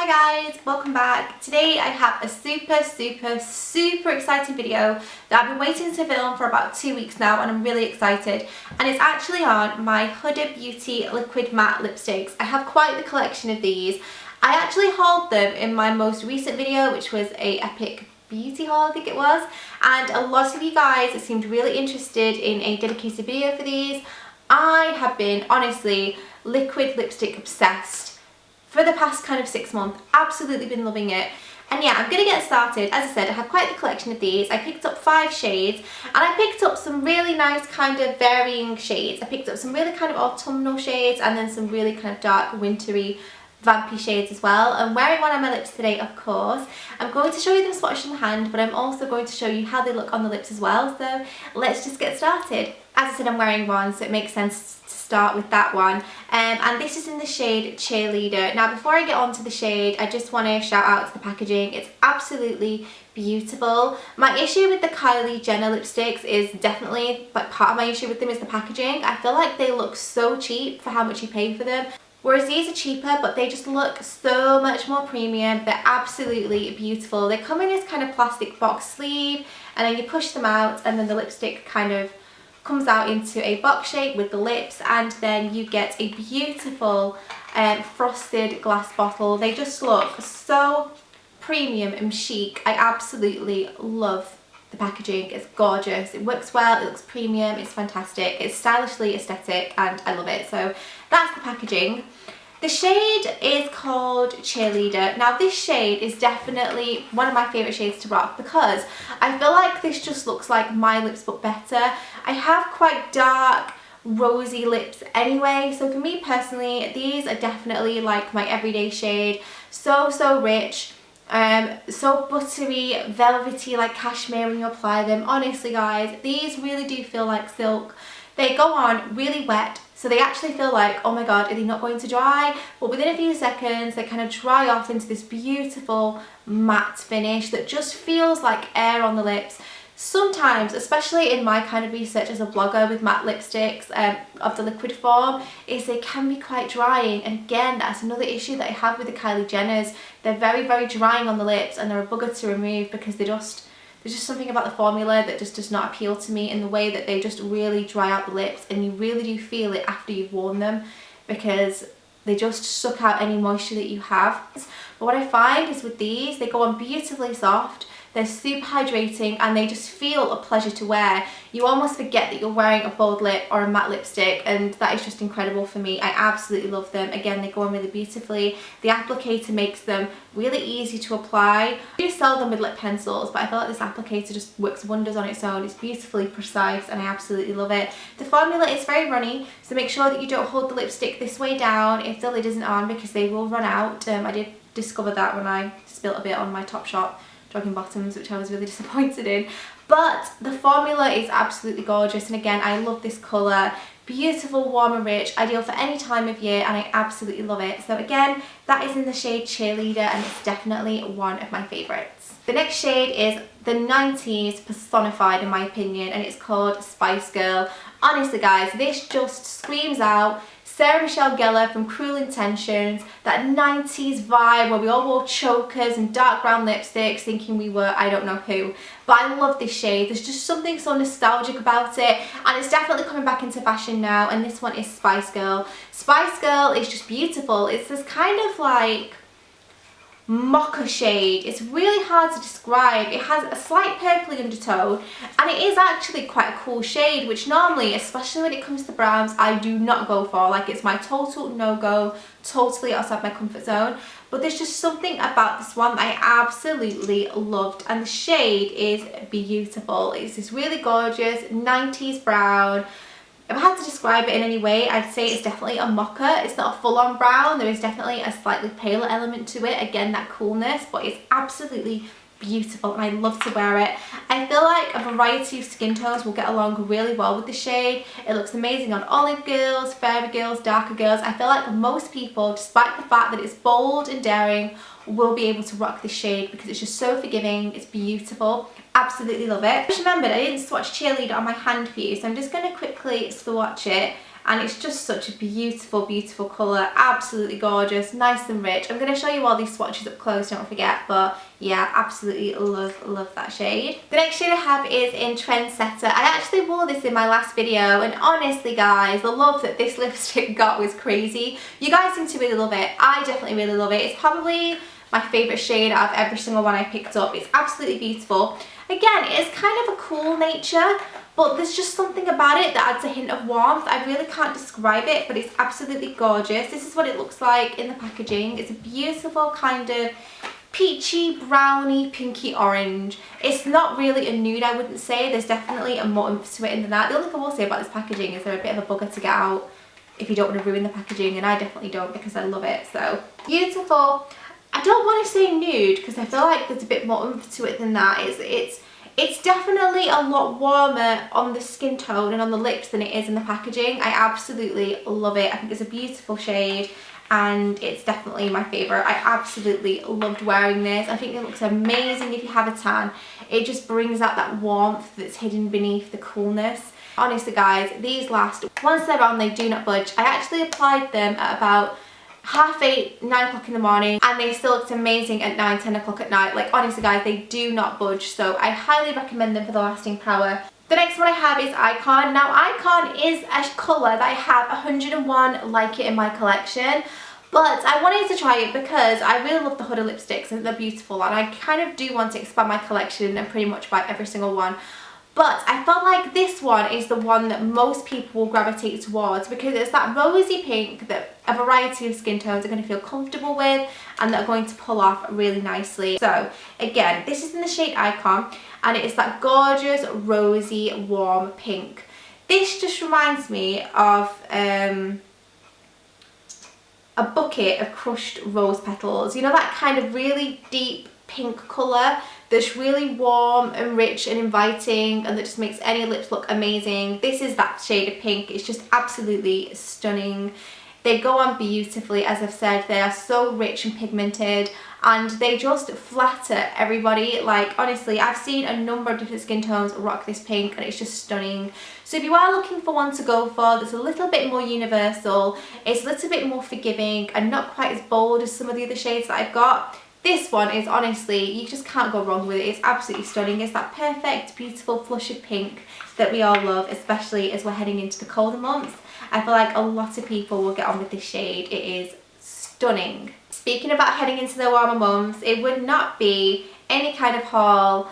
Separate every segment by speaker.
Speaker 1: Hi guys, welcome back. Today I have a super exciting video that I've been waiting to film for about 2 weeks now, and I'm really excited. And it's actually on my Huda Beauty liquid matte lipsticks. I have quite the collection of these. I actually hauled them in my most recent video, which was a epic beauty haul, I think it was, and a lot of you guys seemed really interested in a dedicated video for these. I have been honestly liquid lipstick obsessed for the past kind of 6 months. Absolutely been loving it. And yeah, I'm gonna get started. As I said, I have quite the collection of these. I picked up 5 shades, and I picked up some really nice kind of varying shades. I picked up some really kind of autumnal shades and then some really kind of dark wintry vampy shades as well. I'm wearing one on my lips today, of course. I'm going to show you them swatched in the hand, but I'm also going to show you how they look on the lips as well. So let's just get started. As I said, I'm wearing one, so it makes sense to start with that one. And this is in the shade Cheerleader. Now, before I get on to the shade, I just want to shout out to the packaging. It's absolutely beautiful. My issue with the Kylie Jenner lipsticks is definitely, like, part of my issue with them is the packaging. I feel like they look so cheap for how much you pay for them. Whereas these are cheaper, but they just look so much more premium. They're absolutely beautiful. They come in this kind of plastic box sleeve, and then you push them out, and then the lipstick kind of comes out into a box shape with the lips, and then you get a beautiful frosted glass bottle. They just look so premium and chic. I absolutely love the packaging. It's gorgeous, it works well, it looks premium, it's fantastic, it's stylishly aesthetic, and I love it. So that's the packaging. The shade is called Cheerleader. Now, this shade is definitely one of my favourite shades to rock because I feel like this just looks like my lips but better. I have quite dark rosy lips anyway, so for me personally these are definitely like my everyday shade. So rich, so buttery, velvety, like cashmere when you apply them. Honestly guys, these really do feel like silk. They go on really wet, so they actually feel like, oh my god, are they not going to dry? But within a few seconds they kind of dry off into this beautiful matte finish that just feels like air on the lips. Sometimes, especially in my kind of research as a blogger with matte lipsticks of the liquid form, is they can be quite drying. And again, that's another issue that I have with the Kylie Jenners. They're very drying on the lips, and they're a bugger to remove because there's just something about the formula that just does not appeal to me in the way that they just really dry out the lips, and you really do feel it after you've worn them because they just suck out any moisture that you have. But what I find is with these, they go on beautifully soft. They're super hydrating, and they just feel a pleasure to wear. You almost forget that you're wearing a bold lip or a matte lipstick, and that is just incredible for me. I absolutely love them. Again, they go on really beautifully. The applicator makes them really easy to apply. I do sell them with lip pencils, but I feel like this applicator just works wonders on its own. It's beautifully precise, and I absolutely love it. The formula is very runny, so make sure that you don't hold the lipstick this way down if the lid isn't on, because they will run out. I did discover that when I spilled a bit on my Topshop jogging bottoms, which I was really disappointed in. But the formula is absolutely gorgeous, and again, I love this colour. Beautiful, warm and rich, ideal for any time of year, and I absolutely love it. So again, that is in the shade Cheerleader, and it's definitely one of my favourites. The next shade is the 90s personified in my opinion, and it's called Spice Girl. Honestly guys, this just screams out Sarah Michelle Gellar from Cruel Intentions, that 90s vibe where we all wore chokers and dark brown lipsticks thinking we were I don't know who. But I love this shade. There's just something so nostalgic about it, and it's definitely coming back into fashion now, and this one is Spice Girl. Spice Girl is just beautiful. It's this kind of like mocha shade. It's really hard to describe. It has a slight purpley undertone, and it is actually quite a cool shade, which normally, especially when it comes to browns, I do not go for. Like, it's my total no-go, totally outside my comfort zone. But there's just something about this one that I absolutely loved, and the shade is beautiful. It's this really gorgeous 90s brown. If I had to describe it in any way, I'd say it's definitely a mocha. It's not a full-on brown. There is definitely a slightly paler element to it. Again, that coolness, but it's absolutely beautiful, and I love to wear it. I feel like a variety of skin tones will get along really well with the shade. It looks amazing on olive girls, fairy girls, darker girls. I feel like most people, despite the fact that it's bold and daring, will be able to rock this shade because it's just so forgiving. It's beautiful. Absolutely love it. Just remembered I didn't swatch Cheerleader on my hand for you, so I'm just going to quickly swatch it and it's just such a beautiful, beautiful colour, absolutely gorgeous, nice and rich. I'm going to show you all these swatches up close, don't forget, but yeah, absolutely love that shade. The next shade I have is in Trendsetter. I actually wore this in my last video, and honestly guys, the love that this lipstick got was crazy. You guys seem to really love it. I definitely really love it. It's probably my favourite shade out of every single one I picked up. It's absolutely beautiful. Again, it's kind of a cool nature, but there's just something about it that adds a hint of warmth. I really can't describe it, but it's absolutely gorgeous. This is what it looks like in the packaging. It's a beautiful kind of peachy, browny, pinky orange. It's not really a nude, I wouldn't say. There's definitely a more oomph to it than that. The only thing I will say about this packaging is they're a bit of a bugger to get out if you don't want to ruin the packaging, and I definitely don't because I love it. So beautiful. I don't want to say nude because I feel like there's a bit more oomph to it than that. It's definitely a lot warmer on the skin tone and on the lips than it is in the packaging. I absolutely love it. I think it's a beautiful shade and it's definitely my favourite. I absolutely loved wearing this. I think it looks amazing if you have a tan. It just brings out that warmth that's hidden beneath the coolness. Honestly guys, these last. Once they're on, they do not budge. I actually applied them at about 8:30, 9 o'clock in the morning, and they still looked amazing at 9, 10 o'clock at night. Like honestly guys, they do not budge, so I highly recommend them for the lasting power. The next one I have is Icon. Now Icon is a colour that I have 101 like it in my collection, but I wanted to try it because I really love the Huda lipsticks and they're beautiful, and I kind of do want to expand my collection and pretty much buy every single one. But I felt like this one is the one that most people will gravitate towards because it's that rosy pink that a variety of skin tones are going to feel comfortable with and that are going to pull off really nicely. So again, this is in the shade Icon, and it is that gorgeous rosy warm pink. This just reminds me of a bucket of crushed rose petals. You know, that kind of really deep pink colour that's really warm and rich and inviting and that just makes any lips look amazing. This is that shade of pink. It's just absolutely stunning. They go on beautifully, as I've said. They are so rich and pigmented and they just flatter everybody. Like honestly, I've seen a number of different skin tones rock this pink and it's just stunning. So if you are looking for one to go for that's a little bit more universal, it's a little bit more forgiving and not quite as bold as some of the other shades that I've got, this one is honestly, you just can't go wrong with it. It's absolutely stunning. It's that perfect, beautiful flush of pink that we all love, especially as we're heading into the colder months. I feel like a lot of people will get on with this shade. It is stunning. Speaking about heading into the warmer months, it would not be any kind of haul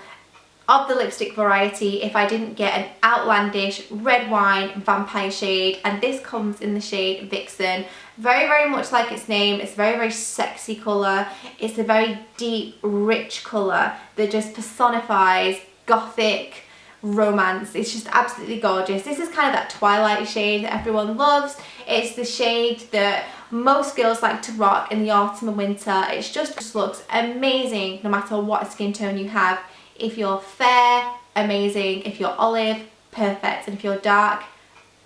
Speaker 1: of the lipstick variety if I didn't get an outlandish red wine vampire shade, and this comes in the shade Vixen. Very much like its name, it's a very sexy colour. It's a very deep, rich colour that just personifies gothic romance. It's just absolutely gorgeous. This is kind of that twilight shade that everyone loves. It's the shade that most girls like to rock in the autumn and winter. It just looks amazing no matter what skin tone you have. If you're fair, amazing. If you're olive, perfect. And if you're dark,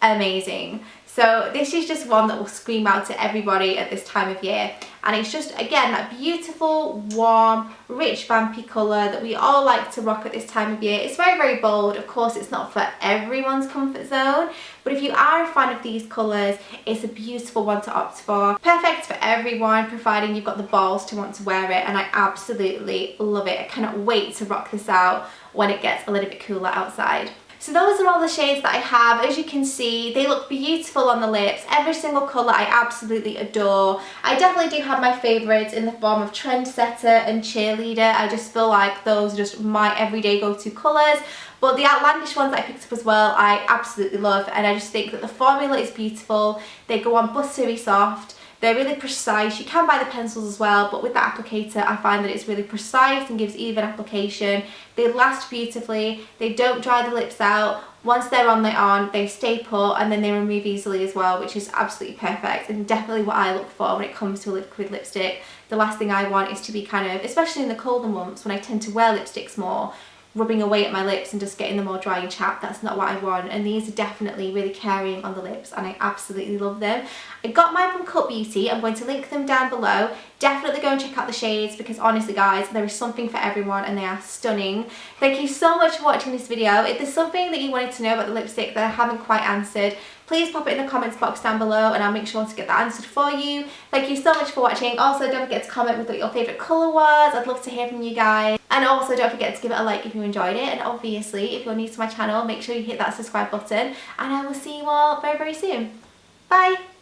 Speaker 1: amazing. So this is just one that will scream out to everybody at this time of year. And it's just, again, that beautiful, warm, rich, vampy colour that we all like to rock at this time of year. It's very bold. Of course, it's not for everyone's comfort zone. But if you are a fan of these colours, it's a beautiful one to opt for. Perfect for everyone, providing you've got the balls to want to wear it. And I absolutely love it. I cannot wait to rock this out when it gets a little bit cooler outside. So those are all the shades that I have. As you can see, they look beautiful on the lips. Every single colour I absolutely adore. I definitely do have my favourites in the form of Trendsetter and Cheerleader. I just feel like those are just my everyday go-to colours. But the outlandish ones that I picked up as well, I absolutely love. And I just think that the formula is beautiful. They go on buttery soft. They're really precise. You can buy the pencils as well, but with the applicator I find that it's really precise and gives even application. They last beautifully, they don't dry the lips out. Once they're on, they're on, they stay put, and then they remove easily as well, which is absolutely perfect and definitely what I look for when it comes to a liquid lipstick. The last thing I want is to be kind of, especially in the colder months when I tend to wear lipsticks more, rubbing away at my lips and just getting them all dry and chapped. That's not what I want, and these are definitely really caring on the lips and I absolutely love them. I got mine from Cut Beauty. I'm going to link them down below. Definitely go and check out the shades because honestly guys, there is something for everyone and they are stunning. Thank you so much for watching this video. If there's something that you wanted to know about the lipstick that I haven't quite answered, please pop it in the comments box down below and I'll make sure to get that answered for you. Thank you so much for watching. Also, don't forget to comment with what your favourite colour was. I'd love to hear from you guys. And also don't forget to give it a like if you enjoyed it, and obviously if you're new to my channel, make sure you hit that subscribe button, and I will see you all very, very soon. Bye!